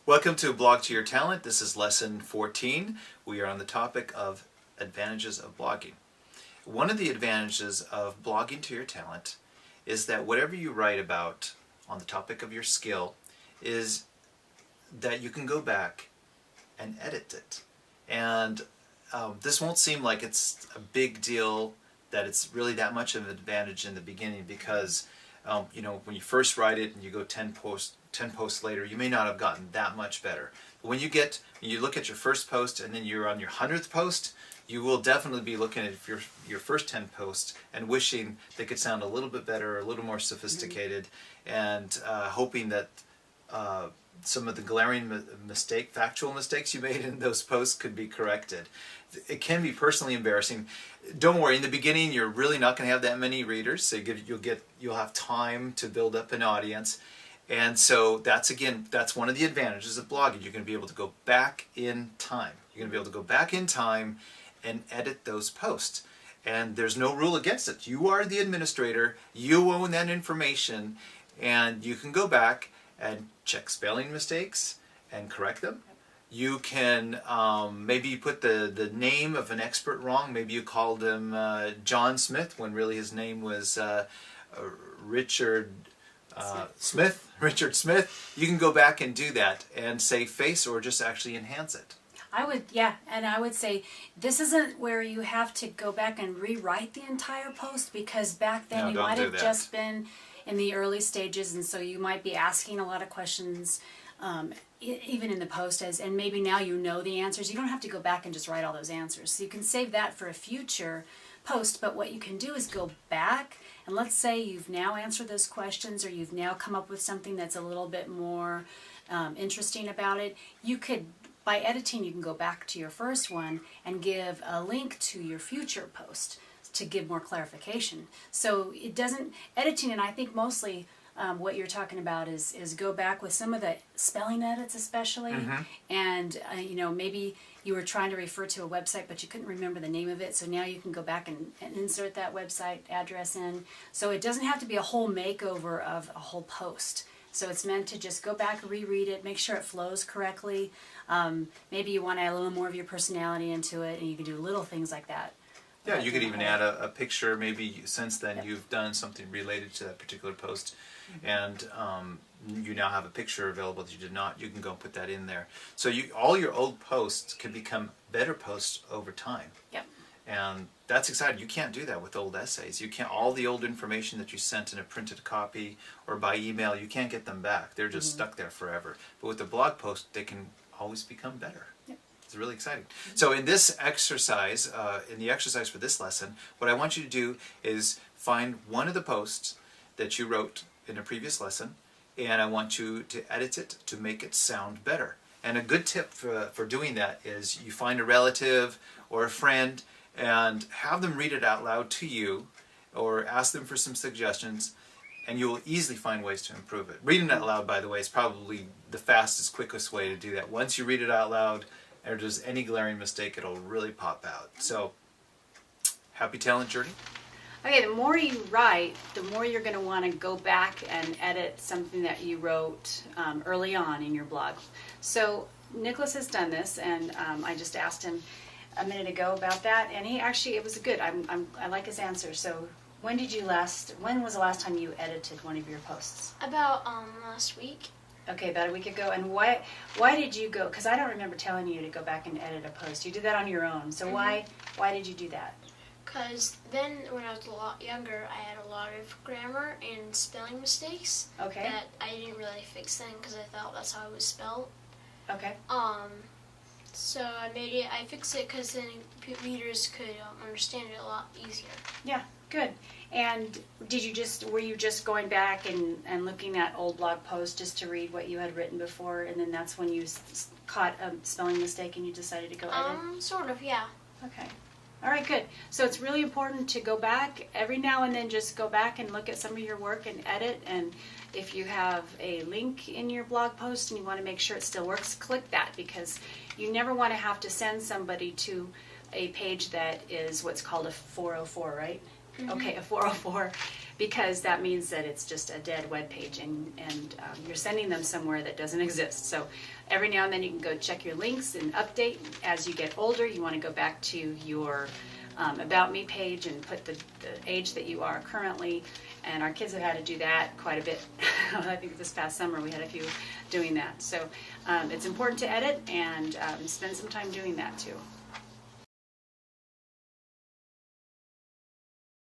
Welcome to Blog to Your Talent. This is lesson 14. We are on the topic of advantages of blogging. One of the advantages of blogging to your talent is that whatever you write about on the topic of your skill is that you can go back and edit it. And this won't seem like it's a big deal, that it's really that much of an advantage in the beginning, because when you first write it and you go 10 posts later, you may not have gotten that much better. But when you look at your first post and then you're on your 100th post, you will definitely be looking at your first 10 posts and wishing they could sound a little bit better, a little more sophisticated, and hoping that some of the glaring factual mistakes you made in those posts could be corrected. It can be personally embarrassing. Don't worry, in the beginning you're really not going to have that many readers, so you'll have time to build up an audience. And so that's one of the advantages of blogging. You're going to be able to go back in time. You're going to be able to go back in time and edit those posts. And there's no rule against it. You are the administrator. You own that information. And you can go back and check spelling mistakes and correct them. You can maybe you put the name of an expert wrong. Maybe you called him John Smith when really his name was Richard Smith. Richard Smith. You can go back and do that and save face or just actually enhance it. I would say this isn't where you have to go back and rewrite the entire post, because back then you might have just been in the early stages, and so you might be asking a lot of questions even in the post, and maybe now you know the answers. You don't have to go back and just write all those answers. So you can save that for a future post, but what you can do is go back, and let's say you've now answered those questions, or you've now come up with something that's a little bit more interesting about it. You could, by editing, you can go back to your first one and give a link to your future post to give more clarification. So it doesn't, editing, and I think mostly what you're talking about is go back with some of the spelling edits especially, and maybe you were trying to refer to a website but you couldn't remember the name of it, so now you can go back and insert that website address in. So it doesn't have to be a whole makeover of a whole post. So it's meant to just go back, reread it, make sure it flows correctly. Maybe you want to add a little more of your personality into it, and you can do little things like that. Yeah, you could even add a picture. Maybe since then you've done something related to that particular post, and you now have a picture available that you did not. You can go and put that in there. So all your old posts can become better posts over time. Yep. And that's exciting. You can't do that with old essays. You can't. All the old information that you sent in a printed copy or by email, you can't get them back. They're just stuck there forever. But with the blog post, they can always become better. Yep. It's really exciting. So in this exercise, in the exercise for this lesson, what I want you to do is find one of the posts that you wrote in a previous lesson, and I want you to edit it to make it sound better. And a good tip for doing that is you find a relative or a friend and have them read it out loud to you, or ask them for some suggestions, and you will easily find ways to improve it. Reading it out loud, by the way, is probably the fastest, quickest way to do that. Once you read it out loud, and if there's any glaring mistake, it'll really pop out. So, happy talent journey. Okay, the more you write, the more you're going to want to go back and edit something that you wrote early on in your blog. So Nicholas has done this, and I just asked him a minute ago about that, and it was good. I like his answer. So when was the last time you edited one of your posts? About last week. Okay, about a week ago. And why did you go? Because I don't remember telling you to go back and edit a post. You did that on your own. So why did you do that? Because then when I was a lot younger, I had a lot of grammar and spelling mistakes. Okay. That I didn't really fix then because I thought that's how it was spelled. Okay. So I fixed it because then readers could understand it a lot easier. Yeah, good. And were you just going back and looking at old blog posts just to read what you had written before, and then that's when you caught a spelling mistake and you decided to go edit? Sort of, yeah. Okay. All right, good. So it's really important to go back every now and then, just go back and look at some of your work and edit. And if you have a link in your blog post and you want to make sure it still works, click that, because you never want to have to send somebody to a page that is what's called a 404, right? Okay, a 404, because that means that it's just a dead web page, and you're sending them somewhere that doesn't exist. So every now and then you can go check your links and update. As you get older, you want to go back to your About Me page and put the age that you are currently. And our kids have had to do that quite a bit. I think this past summer we had a few doing that. So it's important to edit and spend some time doing that too.